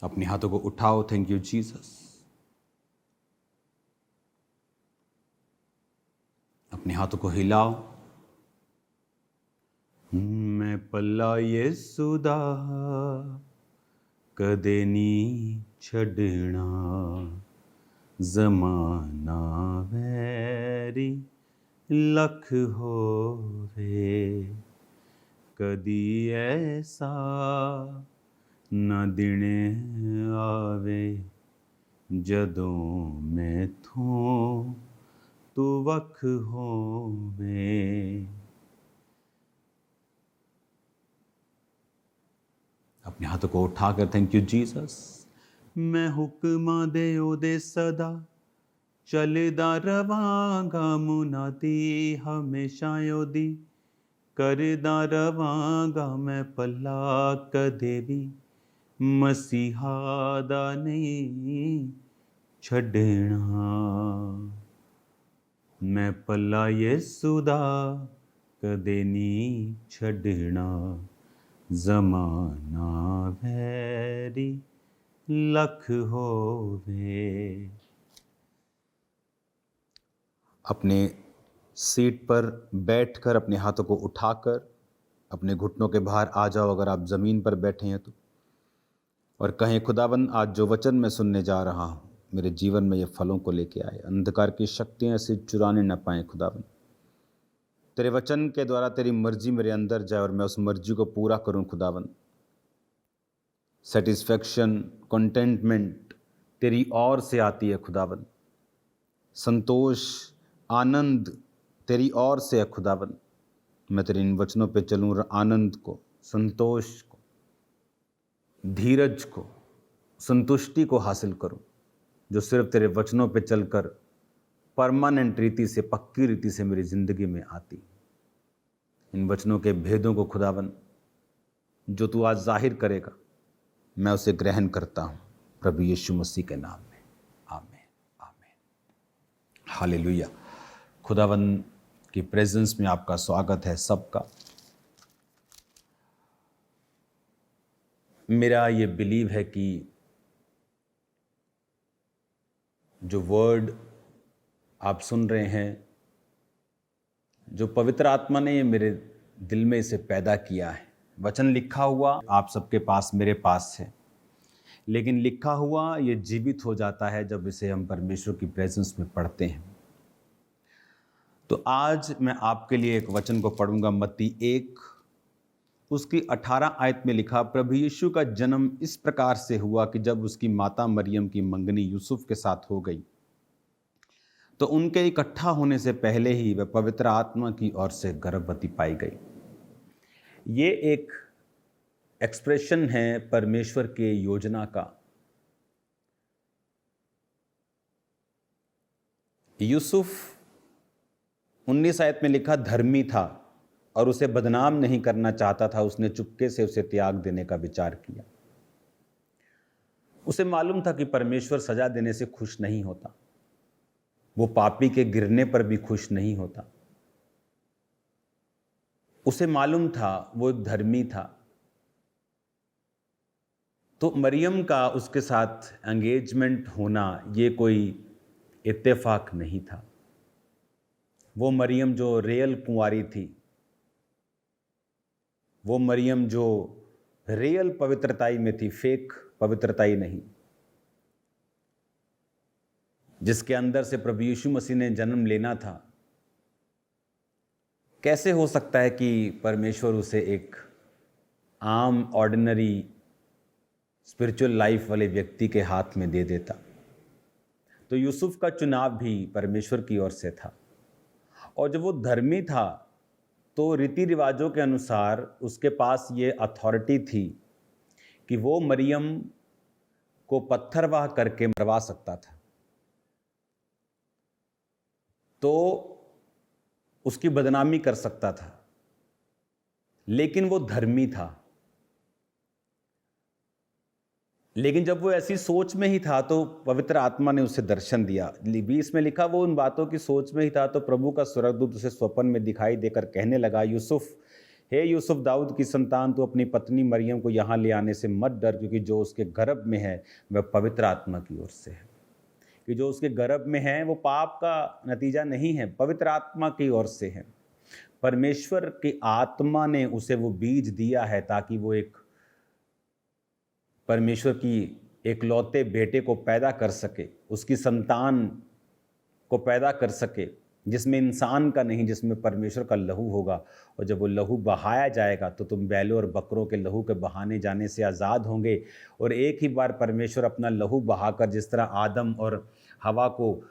अपने हाथों को उठाओ। Thank you Jesus. अपने हाथों को हिलाओ। मैं पल्ला येसु दा कदे नी छड़ना, ज़माना वैरी लख होवे, कदी ऐसा न दिन आवे जदों मैथों तू वख होवे। अपने हाथों को उठाकर थैंक यू जीसस। मैं हुक्मा दे ओदे सदा चलदा रवांगा, मुनादी हमेशा ओदी करदा रवांगा। मैं पल्ला कदे भी मसीहा दा नहीं छड़ना, मैं पल्ला येसु दा कदे नहीं छड़ना, ज़माना वैरी लख होवे। अपने सीट पर बैठकर अपने हाथों को उठाकर अपने घुटनों के बाहर आ जाओ, अगर आप ज़मीन पर बैठे हैं तो, और कहें खुदावन आज जो वचन मैं सुनने जा रहा हूँ मेरे जीवन में ये फलों को लेके आए, अंधकार की शक्तियाँ इसे चुराने न पाएँ। खुदावन तेरे वचन के द्वारा तेरी मर्जी मेरे अंदर जाए और मैं उस मर्जी को पूरा करूँ। खुदावन सेटिस्फैक्शन, कंटेंटमेंट तेरी ओर से आती है। खुदावन संतोष, आनंद तेरी ओर से है। खुदावन मैं तेरे इन वचनों पे चलूँ और आनंद को, संतोष को, धीरज को, संतुष्टि को हासिल करूं, जो सिर्फ तेरे वचनों पे चलकर परमानेंट रीति से, पक्की रीति से मेरी जिंदगी में आती। इन वचनों के भेदों को खुदावन जो तू आज जाहिर करेगा मैं उसे ग्रहण करता हूं, प्रभु यीशु मसीह के नाम में। आमीन, आमीन, हालेलुया। खुदावन की प्रेजेंस में आपका स्वागत है सबका। मेरा ये बिलीव है कि जो वर्ड आप सुन रहे हैं, जो पवित्र आत्मा ने ये मेरे दिल में इसे पैदा किया है, वचन लिखा हुआ आप सबके पास, मेरे पास है, लेकिन लिखा हुआ ये जीवित हो जाता है जब इसे हम परमेश्वर की प्रेजेंस में पढ़ते हैं। तो आज मैं आपके लिए एक वचन को पढ़ूंगा, मत्ती 1 उसकी 18 आयत में लिखा, प्रभु यीशु का जन्म इस प्रकार से हुआ कि जब उसकी माता मरियम की मंगनी यूसुफ के साथ हो गई तो उनके इकट्ठा होने से पहले ही वह पवित्र आत्मा की ओर से गर्भवती पाई गई। ये एक एक्सप्रेशन है परमेश्वर के योजना का। यूसुफ 19 आयत में लिखा धर्मी था और उसे बदनाम नहीं करना चाहता था, उसने चुपके से उसे त्याग देने का विचार किया। उसे मालूम था कि परमेश्वर सजा देने से खुश नहीं होता, वो पापी के गिरने पर भी खुश नहीं होता। उसे मालूम था वो एक धर्मी था। तो मरियम का उसके साथ एंगेजमेंट होना ये कोई इत्तेफाक नहीं था। वो मरियम जो रियल कुंवारी थी, वो मरियम जो रियल पवित्रताई में थी, फेक पवित्रताई नहीं, जिसके अंदर से प्रभु यीशु मसीह ने जन्म लेना था। कैसे हो सकता है कि परमेश्वर उसे एक आम ऑर्डिनरी स्पिरिचुअल लाइफ वाले व्यक्ति के हाथ में दे देता? तो यूसुफ का चुनाव भी परमेश्वर की ओर से था। और जब वो धर्मी था तो रीति रिवाजों के अनुसार उसके पास ये अथॉरिटी थी कि वो मरियम को पत्थरवाह करके मरवा सकता था, तो उसकी बदनामी कर सकता था, लेकिन वो धर्मी था। लेकिन जब वो ऐसी सोच में ही था तो पवित्र आत्मा ने उसे दर्शन दिया। 20 में लिखा, वो उन बातों की सोच में ही था तो प्रभु का स्वर्गदूत उसे स्वप्न में दिखाई देकर कहने लगा, यूसुफ हे यूसुफ दाऊद की संतान, तो अपनी पत्नी मरियम को यहाँ ले आने से मत डर, क्योंकि जो उसके गर्भ में है वह पवित्र आत्मा की ओर से है। कि जो उसके गर्भ में है वो पाप का नतीजा नहीं है, पवित्र आत्मा की ओर से है। परमेश्वर की आत्मा ने उसे वो बीज दिया है ताकि वो एक परमेश्वर की एकलौते बेटे को पैदा कर सके, उसकी संतान को पैदा कर सके, जिसमें इंसान का नहीं, जिसमें परमेश्वर का लहू होगा। और जब वो लहू बहाया जाएगा तो तुम बैलों और बकरों के लहू के बहाने जाने से आज़ाद होंगे। और एक ही बार परमेश्वर अपना लहू बहाकर, जिस तरह आदम और हवा को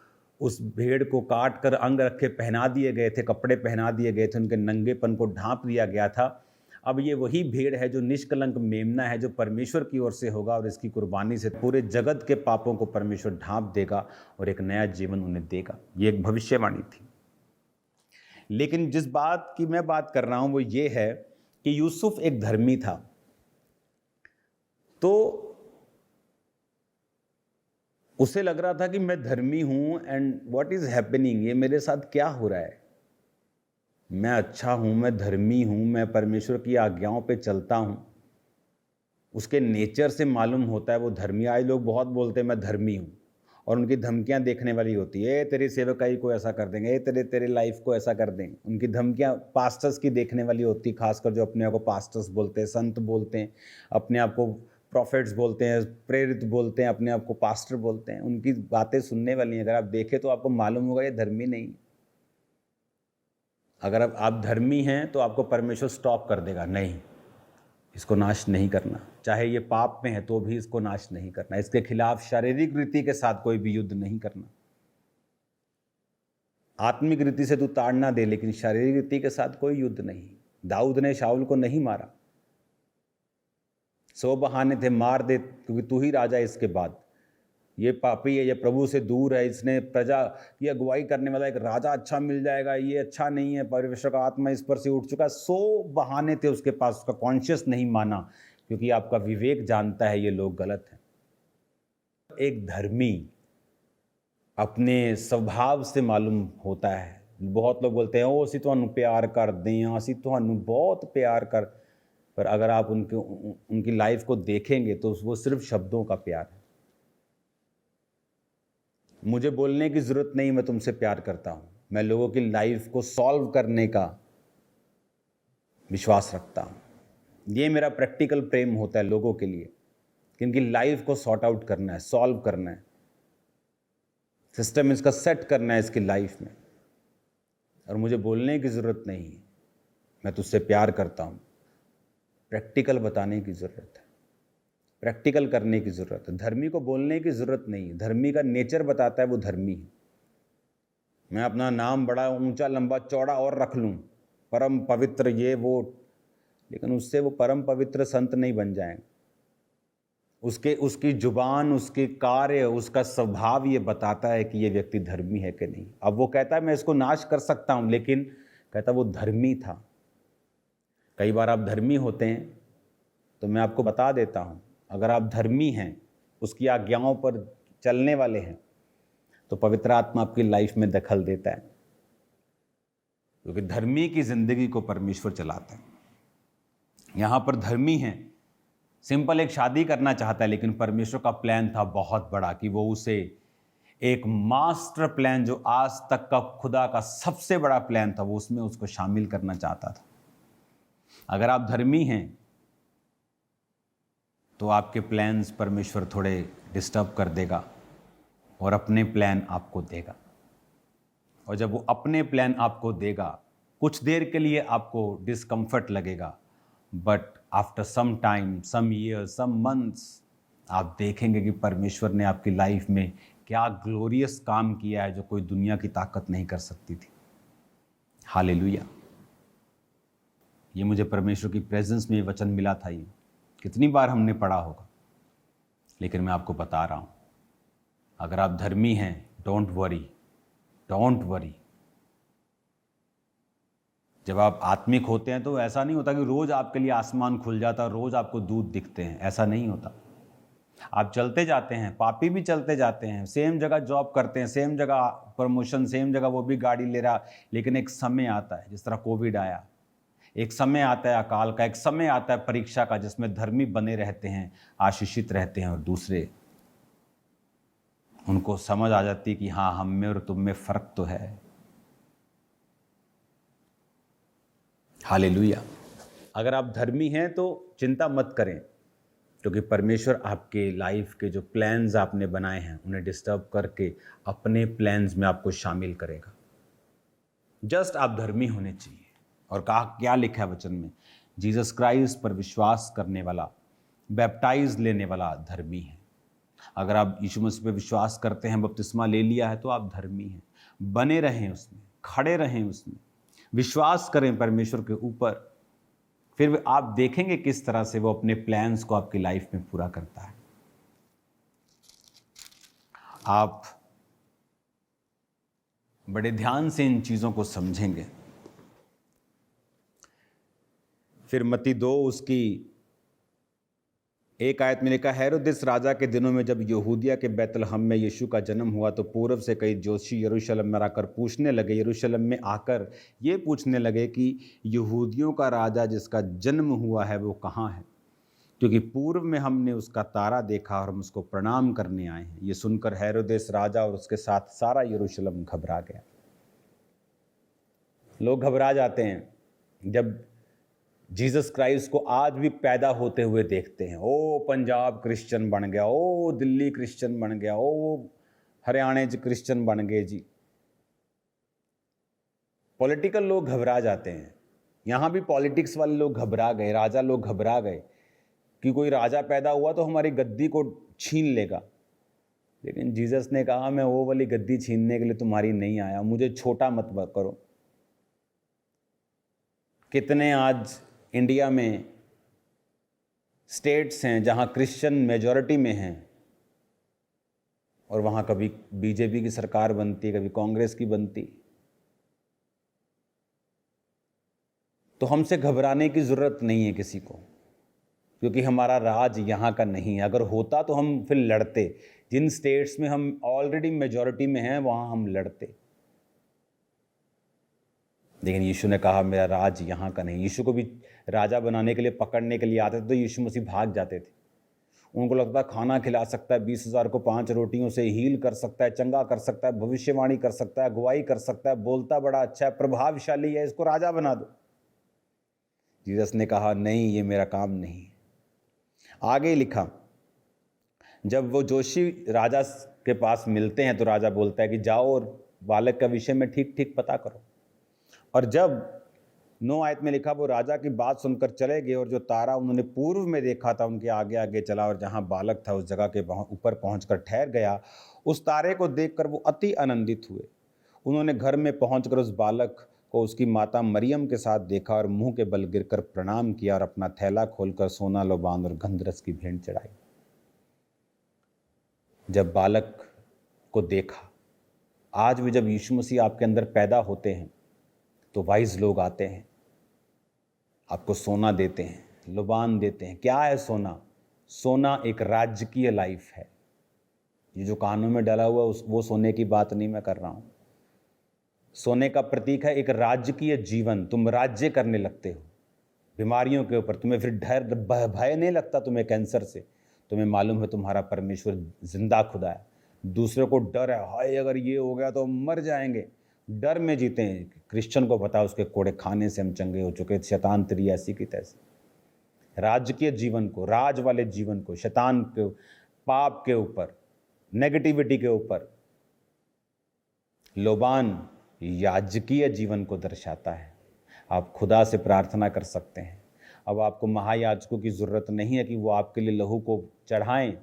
उस भेड़ को काट कर अंग रखे पहना दिए गए थे, कपड़े पहना दिए गए थे, उनके नंगेपन को ढांप दिया गया था, अब ये वही भेड़ है जो निष्कलंक मेमना है, जो परमेश्वर की ओर से होगा और इसकी कुर्बानी से पूरे जगत के पापों को परमेश्वर ढांप देगा और एक नया जीवन उन्हें देगा। ये एक भविष्यवाणी थी। लेकिन जिस बात की मैं बात कर रहा हूं वो ये है कि यूसुफ एक धर्मी था। तो उसे लग रहा था कि मैं धर्मी हूं एंड व्हाट इज हैपनिंग, ये मेरे साथ क्या हो रहा है। मैं अच्छा हूं, मैं धर्मी हूं, मैं परमेश्वर की आज्ञाओं पे चलता हूं। उसके नेचर से मालूम होता है वो धर्मी। आज लोग बहुत बोलते हैं मैं धर्मी हूं, और उनकी धमकियां देखने वाली होती है, तेरी सेवकाई को ऐसा कर देंगे, तेरे लाइफ को ऐसा कर देंगे। उनकी धमकियां पास्टर्स की देखने वाली होती, खासकर जो अपने आप को पास्टर्स बोलते हैं, संत बोलते हैं, अपने आप को प्रॉफिट्स बोलते हैं, प्रेरित बोलते हैं, अपने आप को पास्टर बोलते हैं। उनकी बातें सुनने वाली हैं। अगर आप देखें तो आपको मालूम होगा ये धर्मी नहीं। अगर आप धर्मी हैं तो आपको परमेश्वर स्टॉप कर देगा, नहीं, इसको नाश नहीं करना। चाहे ये पाप में है तो भी इसको नाश नहीं करना। इसके खिलाफ शारीरिक रीति के साथ कोई भी युद्ध नहीं करना। आत्मिक रीति से तू ताड़ना दे, लेकिन शारीरिक रीति के साथ कोई युद्ध नहीं। दाऊद ने शाऊल को नहीं मारा, 100 बहाने थे मार दे क्योंकि तू ही राजा। इसके बाद ये पापी है, ये प्रभु से दूर है, इसने प्रजा की अगुवाई करने वाला एक राजा अच्छा मिल जाएगा, ये अच्छा नहीं है, परमेश्वर का आत्मा इस पर से उठ चुका। 100 बहाने थे उसके पास, उसका कॉन्शियस नहीं माना, क्योंकि आपका विवेक जानता है ये लोग गलत हैं। एक धर्मी अपने स्वभाव से मालूम होता है। बहुत लोग बोलते हैं ओ असी तुहानू प्यार करते हैं, असी तुहानू बहुत प्यार कर, पर अगर आप उनकी लाइफ को देखेंगे तो वो सिर्फ शब्दों का प्यार है। मुझे बोलने की ज़रूरत नहीं मैं तुमसे प्यार करता हूँ, मैं लोगों की लाइफ को सॉल्व करने का विश्वास रखता हूँ। ये मेरा प्रैक्टिकल प्रेम होता है लोगों के लिए, कि इनकी लाइफ को सॉर्ट आउट करना है, सॉल्व करना है, सिस्टम इसका सेट करना है इसकी लाइफ में। और मुझे बोलने की ज़रूरत नहीं है मैं तुझसे प्यार करता हूँ। प्रैक्टिकल बताने की ज़रूरत है, प्रैक्टिकल करने की ज़रूरत है। धर्मी को बोलने की ज़रूरत नहीं है, धर्मी का नेचर बताता है वो धर्मी है। मैं अपना नाम बड़ा ऊंचा लंबा चौड़ा और रख लूँ, परम पवित्र ये वो, लेकिन उससे वो परम पवित्र संत नहीं बन जाएंगे। उसकी जुबान, उसके कार्य, उसका स्वभाव ये बताता है कि ये व्यक्ति धर्मी है कि नहीं। अब वो कहता है मैं इसको नाश कर सकता हूँ, लेकिन कहता वो धर्मी था। कई बार आप धर्मी होते हैं तो मैं आपको बता देता हूँ, अगर आप धर्मी हैं, उसकी आज्ञाओं पर चलने वाले हैं, तो पवित्र आत्मा आपकी लाइफ में दखल देता है, क्योंकि धर्मी की जिंदगी को परमेश्वर चलाता है। यहाँ पर धर्मी हैं, सिंपल एक शादी करना चाहता है, लेकिन परमेश्वर का प्लान था बहुत बड़ा कि वो उसे एक मास्टर प्लान, जो आज तक का खुदा का सबसे बड़ा प्लान था, वो उसमें उसको शामिल करना चाहता था। अगर आप धर्मी हैं तो आपके प्लान्स परमेश्वर थोड़े डिस्टर्ब कर देगा और अपने प्लान आपको देगा। और जब वो अपने प्लान आपको देगा, कुछ देर के लिए आपको डिस्कम्फर्ट लगेगा, but after some time, some years, some months, आप देखेंगे कि परमेश्वर ने आपकी लाइफ में क्या ग्लोरियस काम किया है जो कोई दुनिया की ताकत नहीं कर सकती थी। हालेलुया। ये मुझे परमेश्वर की प्रेजेंस में ये वचन मिला था। ये कितनी बार हमने पढ़ा होगा, लेकिन मैं आपको बता रहा हूँ, अगर आप धर्मी हैं, डोंट वरी, डोंट वरी। जब आप आत्मिक होते हैं तो ऐसा नहीं होता कि रोज़ आपके लिए आसमान खुल जाता, रोज़ आपको दूध दिखते हैं, ऐसा नहीं होता। आप चलते जाते हैं, पापी भी चलते जाते हैं, सेम जगह जॉब करते हैं, सेम जगह प्रमोशन, सेम जगह वो भी गाड़ी ले रहा, लेकिन एक समय आता है, जिस तरह कोविड आया, एक समय आता है अकाल का, एक समय आता है परीक्षा का, जिसमें धर्मी बने रहते हैं, आशीषित रहते हैं, और दूसरे उनको समझ आ जाती है कि हाँ, हम में और तुम में फर्क तो है। हालेलुया। अगर आप धर्मी हैं तो चिंता मत करें, क्योंकि परमेश्वर आपके लाइफ के जो प्लान्स आपने बनाए हैं उन्हें डिस्टर्ब करके अपने प्लान्स में आपको शामिल करेगा। जस्ट आप धर्मी होने चाहिए। और कहा क्या लिखा है वचन में, जीसस क्राइस्ट पर विश्वास करने वाला, बैप्टाइज लेने वाला धर्मी है। अगर आप यीशु मसीह पर विश्वास करते हैं, बपतिस्मा ले लिया है, तो आप धर्मी हैं। बने रहें उसमें, खड़े रहें उसमें, विश्वास करें परमेश्वर के ऊपर, फिर आप देखेंगे किस तरह से वो अपने प्लान्स को आपकी लाइफ में पूरा करता है। आप बड़े ध्यान से इन चीज़ों को समझेंगे। फिर मत्ती 2 उसकी 1 आयत में लिखा, हेरोदेस राजा के दिनों में जब यहूदिया के बैतलहम में यीशु का जन्म हुआ, तो पूर्व से कई जोशी यरूशलेम में आकर पूछने लगे, यरूशलेम में आकर ये पूछने लगे कि यहूदियों का राजा जिसका जन्म हुआ है वो कहाँ है, क्योंकि पूर्व में हमने उसका तारा देखा और हम उसको प्रणाम करने आए हैं। ये सुनकर हेरोदेस राजा और उसके साथ सारा यरूशलेम घबरा गया। लोग घबरा जाते हैं जब जीसस क्राइस्ट को आज भी पैदा होते हुए देखते हैं। ओ पंजाब क्रिश्चियन बन गया, ओ दिल्ली क्रिश्चियन बन गया, ओ हरियाणा च क्रिश्चियन बन गए जी। पॉलिटिकल लोग घबरा जाते हैं। यहाँ भी पॉलिटिक्स वाले लोग घबरा गए, राजा लोग घबरा गए कि कोई राजा पैदा हुआ तो हमारी गद्दी को छीन लेगा। लेकिन जीसस ने कहा, मैं वो वाली गद्दी छीनने के लिए तुम्हारी नहीं आया, मुझे छोटा मत करो। कितने आज इंडिया में स्टेट्स हैं जहां क्रिश्चियन मेजॉरिटी में हैं, और वहां कभी बीजेपी की सरकार बनती, कभी कांग्रेस की बनती। तो हमसे घबराने की जरूरत नहीं है किसी को, क्योंकि हमारा राज यहाँ का नहीं है। अगर होता तो हम फिर लड़ते। जिन स्टेट्स में हम ऑलरेडी मेजॉरिटी में हैं वहाँ हम लड़ते। लेकिन यीशु ने कहा, मेरा राज यहाँ का नहीं। यीशु को भी राजा बनाने के लिए, पकड़ने के लिए आते थे तो यीशु मसीह भाग जाते थे। उनको लगता खाना खिला सकता है, 20,000 को 5 रोटियों से हील कर सकता है, चंगा कर सकता है, भविष्यवाणी कर सकता है, अगुवाई कर सकता है, बोलता बड़ा अच्छा है, प्रभावशाली है, इसको राजा बना दो। जीसस ने कहा, नहीं, ये मेरा काम नहीं है। आगे लिखा, जब वो जोशी राजा के पास मिलते हैं तो राजा बोलता है कि जाओ और बालक का विषय में ठीक ठीक पता करो। और जब 9 आयत में लिखा, वो राजा की बात सुनकर चले गए, और जो तारा उन्होंने पूर्व में देखा था उनके आगे आगे चला, और जहाँ बालक था उस जगह के ऊपर पहुंचकर ठहर गया। उस तारे को देखकर वो अति आनंदित हुए। उन्होंने घर में पहुंचकर उस बालक को उसकी माता मरियम के साथ देखा, और मुंह के बल गिरकर प्रणाम किया, और अपना थैला खोलकर सोना, लोबान और गंधरस की भेंट चढ़ाई। जब बालक को देखा, आज भी जब यीशु मसीह आपके अंदर पैदा होते हैं तो वाइज लोग आते हैं, आपको सोना देते हैं, लुबान देते हैं। क्या है सोना? सोना एक राजकीय लाइफ है। ये जो कानों में डाला हुआ वो सोने की बात नहीं मैं कर रहा हूँ। सोने का प्रतीक है एक राजकीय जीवन। तुम राज्य करने लगते हो बीमारियों के ऊपर। तुम्हें फिर डर भय नहीं लगता तुम्हें कैंसर से। तुम्हें मालूम है तुम्हारा परमेश्वर जिंदा खुदा है। दूसरे को डर है, हाय अगर ये हो गया तो मर जाएंगे। डर में जीते हैं। क्रिश्चियन को पता है उसके कोड़े खाने से हम चंगे हो चुके। शैतान तेरी ऐसी की तैसी। राजकीय जीवन को, राज वाले जीवन को, शैतान के, पाप के ऊपर, नेगेटिविटी के ऊपर। लोबान याजकीय जीवन को दर्शाता है। आप खुदा से प्रार्थना कर सकते हैं। अब आपको महायाजकों की ज़रूरत नहीं है कि वो आपके लिए लहू को चढ़ाएं,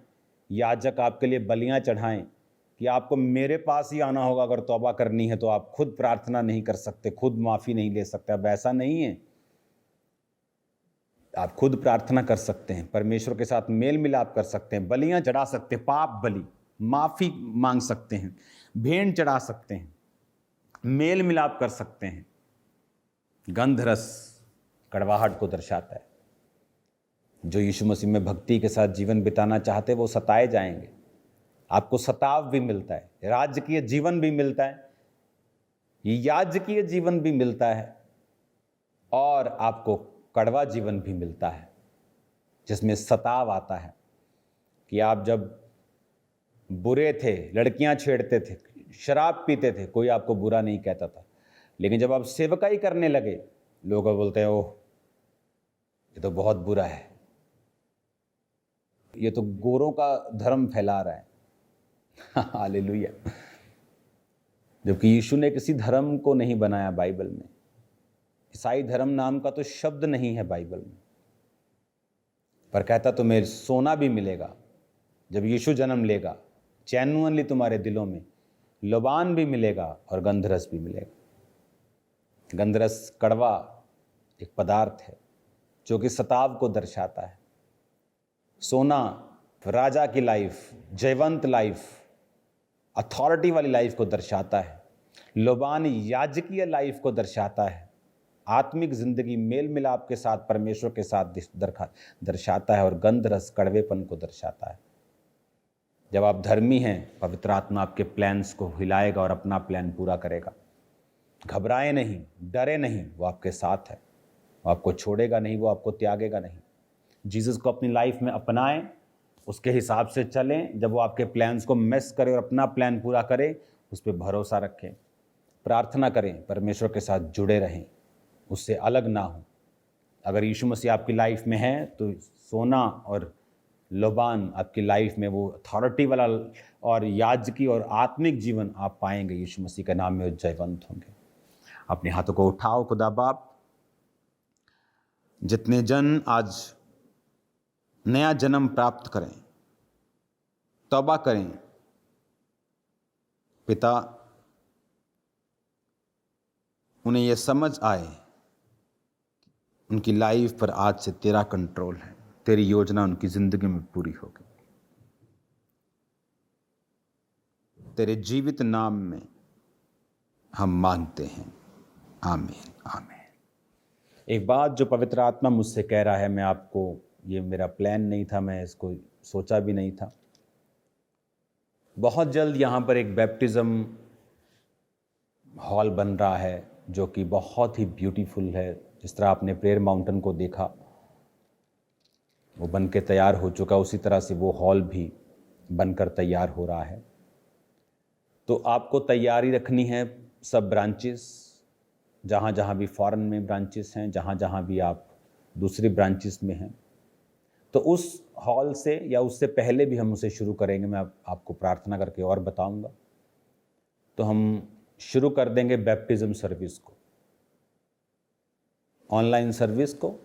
याजक आपके लिए बलियां चढ़ाएं, कि आपको मेरे पास ही आना होगा अगर तौबा करनी है तो। आप खुद प्रार्थना नहीं कर सकते, खुद माफ़ी नहीं ले सकते। अब ऐसा नहीं है। आप खुद प्रार्थना कर सकते हैं, परमेश्वर के साथ मेल मिलाप कर सकते हैं, बलियां चढ़ा सकते हैं, पाप बलि, माफ़ी मांग सकते हैं, भेंट चढ़ा सकते हैं, मेल मिलाप कर सकते हैं। गंधरस कड़वाहट को दर्शाता है। जो यीशु मसीह में भक्ति के साथ जीवन बिताना चाहते वो सताए जाएंगे। आपको सताव भी मिलता है, राजकीय जीवन भी मिलता है, याजकीय जीवन भी मिलता है, और आपको कड़वा जीवन भी मिलता है, जिसमें सताव आता है कि आप जब बुरे थे, लड़कियां छेड़ते थे, शराब पीते थे, कोई आपको बुरा नहीं कहता था, लेकिन जब आप सेवकाई करने लगे, लोग बोलते हैं ओह ये तो बहुत बुरा है, ये तो गोरों का धर्म फैला रहा है। हालेलुया। जबकि यीशु ने किसी धर्म को नहीं बनाया बाइबल में। ईसाई धर्म नाम का तो शब्द नहीं है बाइबल में, पर कहता तुम्हें सोना भी मिलेगा जब यीशु जन्म लेगा, चैनुअनली तुम्हारे दिलों में लोबान भी मिलेगा और गंधरस भी मिलेगा। गंधरस कड़वा एक पदार्थ है जो कि सताव को दर्शाता है। सोना राजा की लाइफ, जयवंत लाइफ, अथॉरिटी वाली लाइफ को दर्शाता है। लोबान याजकीय लाइफ को दर्शाता है, आत्मिक जिंदगी, मेल मिलाप के साथ परमेश्वर के साथ दर्शाता है। और गंधरस कड़वेपन को दर्शाता है। जब आप धर्मी हैं, पवित्र आत्मा आपके प्लान्स को हिलाएगा और अपना प्लान पूरा करेगा। घबराए नहीं, डरे नहीं, वो आपके साथ है। वो आपको छोड़ेगा नहीं, वो आपको त्यागेगा नहीं। जीसस को अपनी लाइफ में अपनाएं, उसके हिसाब से चलें। जब वो आपके प्लान्स को मिस करे और अपना प्लान पूरा करे, उस पर भरोसा रखें, प्रार्थना करें, परमेश्वर के साथ जुड़े रहें, उससे अलग ना हो। अगर यीशु मसीह आपकी लाइफ में है तो सोना और लोबान आपकी लाइफ में वो अथॉरिटी वाला और याजकी और आत्मिक जीवन आप पाएंगे। यीशु मसीह के नाम में जयवंत होंगे। अपने हाथों को उठाओ। खुदा बाप, जितने जन आज नया जन्म प्राप्त करें, तौबा करें, पिता उन्हें यह समझ आए उनकी लाइफ पर आज से तेरा कंट्रोल है, तेरी योजना उनकी जिंदगी में पूरी होगी। तेरे जीवित नाम में हम मांगते हैं, आमीन आमीन। एक बात जो पवित्र आत्मा मुझसे कह रहा है, मैं आपको, ये मेरा प्लान नहीं था, मैं इसको सोचा भी नहीं था। बहुत जल्द यहाँ पर एक बैप्टिज्म हॉल बन रहा है जो कि बहुत ही ब्यूटीफुल है। जिस तरह आपने प्रेयर माउंटेन को देखा, वो बन के तैयार हो चुका, उसी तरह से वो हॉल भी बनकर तैयार हो रहा है। तो आपको तैयारी रखनी है। सब ब्रांचेस, जहाँ जहाँ भी फॉरेन में ब्रांचेस हैं, जहाँ जहाँ भी आप दूसरी ब्रांचेस में हैं, तो उस हॉल से या उससे पहले भी हम उसे शुरू करेंगे। मैं आपको प्रार्थना करके और बताऊंगा। तो हम शुरू कर देंगे बैप्टिज्म सर्विस को, ऑनलाइन सर्विस को,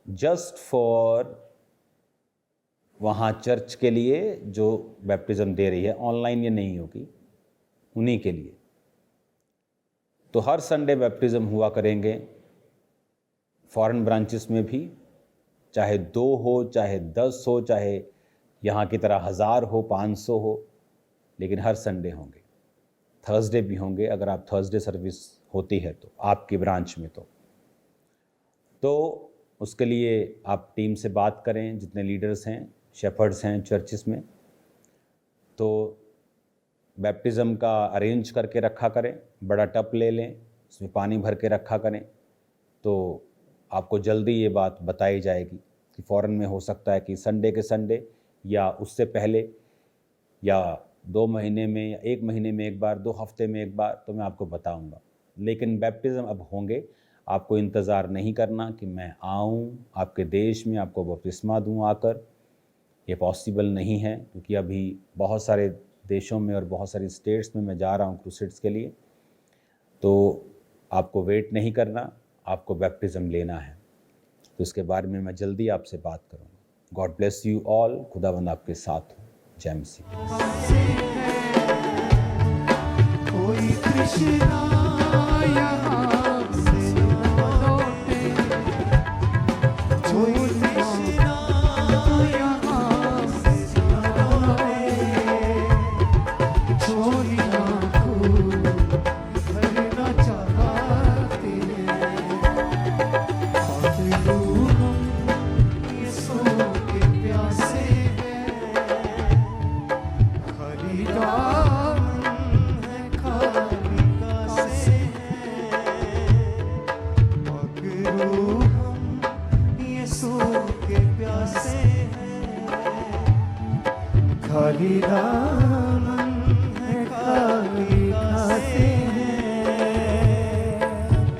जस्ट फॉर वहाँ चर्च के लिए जो बैप्टिज्म दे रही है। ऑनलाइन ये नहीं होगी, उन्हीं के लिए। तो हर संडे बैप्टिज्म हुआ करेंगे, फॉरेन ब्रांचेस में भी, चाहे 2 हो, चाहे 10 हो, चाहे यहाँ की तरह 1000 हो, 500 हो, लेकिन हर संडे होंगे। थर्सडे भी होंगे, अगर आप थर्सडे सर्विस होती है तो आपकी ब्रांच में। तो उसके लिए आप टीम से बात करें, जितने लीडर्स हैं, शेफर्ड्स हैं चर्चिस में, तो बैप्टिज़्म का अरेंज करके रखा करें। बड़ा टब ले लें, उसमें पानी भर के रखा करें, तो आपको जल्दी ये बात बताई जाएगी कि फ़ौरन में हो सकता है कि संडे के संडे या उससे पहले, या 2 महीने में, या 1 महीने में एक बार, 2 हफ्ते में एक बार, तो मैं आपको बताऊंगा। लेकिन बैप्टिज़्म अब होंगे। आपको इंतज़ार नहीं करना कि मैं आऊँ आपके देश में आपको बपतिस्मा दूँ आकर। ये पॉसिबल नहीं है, क्योंकि अभी बहुत सारे देशों में और बहुत सारी स्टेट्स में मैं जा रहा हूँ क्रूसेड्स के लिए। तो आपको वेट नहीं करना, आपको बैप्टिज़्म लेना है। तो इसके बारे में मैं जल्दी आपसे बात करूँगा। God bless you all. खुदावंद आपके साथ हो। जय मसीह। कोई कृष्णा यहाँ से लौटे, कोई कृष्णा यहाँ से लौटे, चोरियां को भरना चाहते हैं। यीशु के प्यासे हैं, खरीदार है खाली का से खाली दामन है, खाली कासे हैं।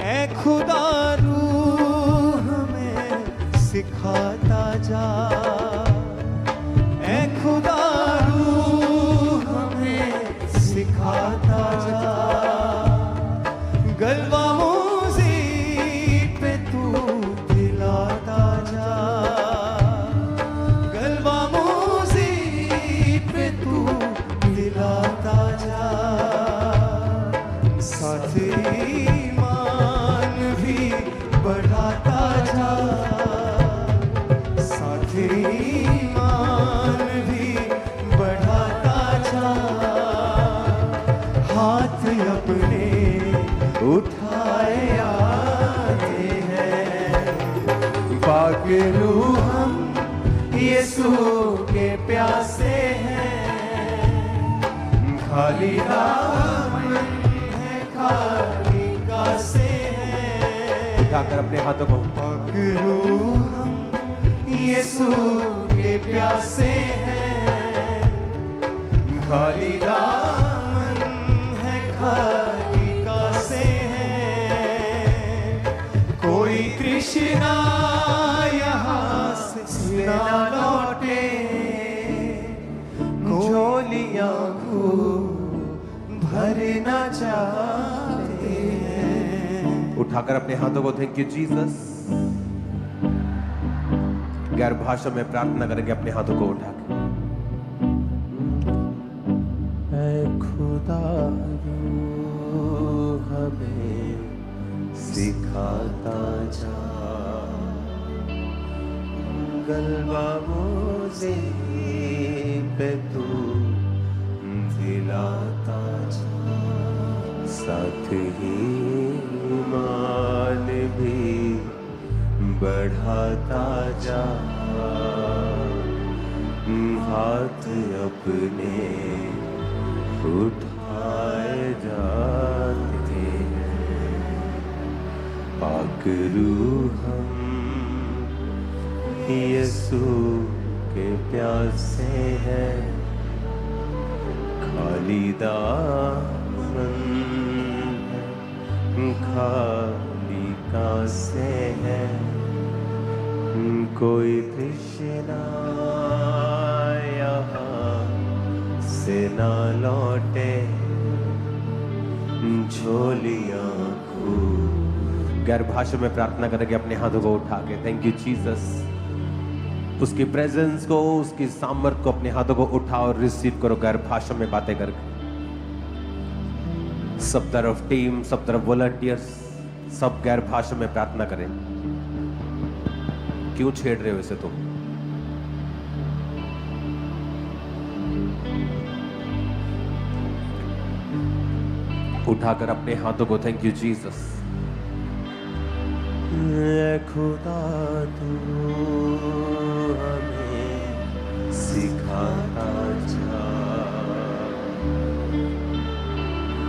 ऐ खुदा रूह हमें सिखाता जा, ऐ खुदा रूह हमें सिखाता जा। गलवा मोज़ी पे तू दिलाता जा, गलवा मोज़ी पे तू दिलाता जा। साथ ईमान भी बढ़ाता जा, साथ ईमान भी बढ़ाता जा। हाथ अपने उठाए आते हैं, पाक रूह हम यीशु के प्यासे हैं। खाली दामन है, खाली कासे हैं। उठाकर अपने हाथों को पाक रूह हम यीशु के प्यासे हैं। खाली दामन है, खाली कासे हैं। कोई तृष्णा यहाँ से ना लौटे, झोलियां भरना चाहते हैं। उठाकर अपने हाथों को थैंक यू जीसस। गैर भाषा में प्रार्थना करेंगे अपने हाथों को उठा के। ऐ खुदा रूह हमें सिखाता जा, गलबा मोज़ी पे तू दिलाता जा। साथ ही ईमान भी बढ़ाता जा। हाथ अपने उठाए जाते हैं, पाक रूह हम यीशु के प्यासे हैं। खाली दामन है, खाली कासे हैं। कोई तृष्णा यहाँ से ना लौटे, झोलियां गैर भाषा में प्रार्थना करेंगे अपने हाथों को उठा के। Thank you Jesus. उसकी प्रेजेंस को, उसकी सामर्थ को अपने हाथों को उठाओ और रिसीव करो गैर भाषा में बातें करके। सब तरफ टीम, सब तरफ वॉलंटियर्स, सब गैर भाषा में प्रार्थना करें। क्यों छेड़ रहे हो इसे तुम? उठाकर अपने हाथों को थैंक यू जीसस। खुदा तू हमें सिखाता जा,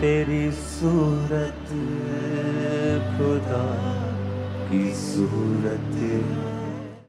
तेरी सूरत खुदा की सूरत